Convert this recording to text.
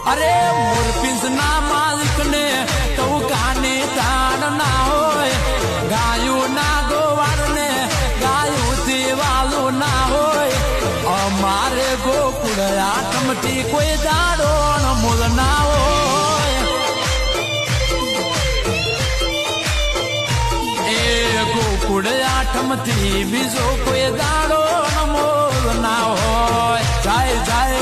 અરે મોરપિંજ ના માલિક ને તો કાને તાણ ના હોય, ગાયું ના ગોવાળ ને ગાયું દીવાલું ના હોય. અમારે ગોકુળ આઠમથી કોઈ દાડો મૂળ ના હોય. એ ગોકુળ આઠમથી બીજો કોઈ દાડો મૂળ ના હોય. જાય જાય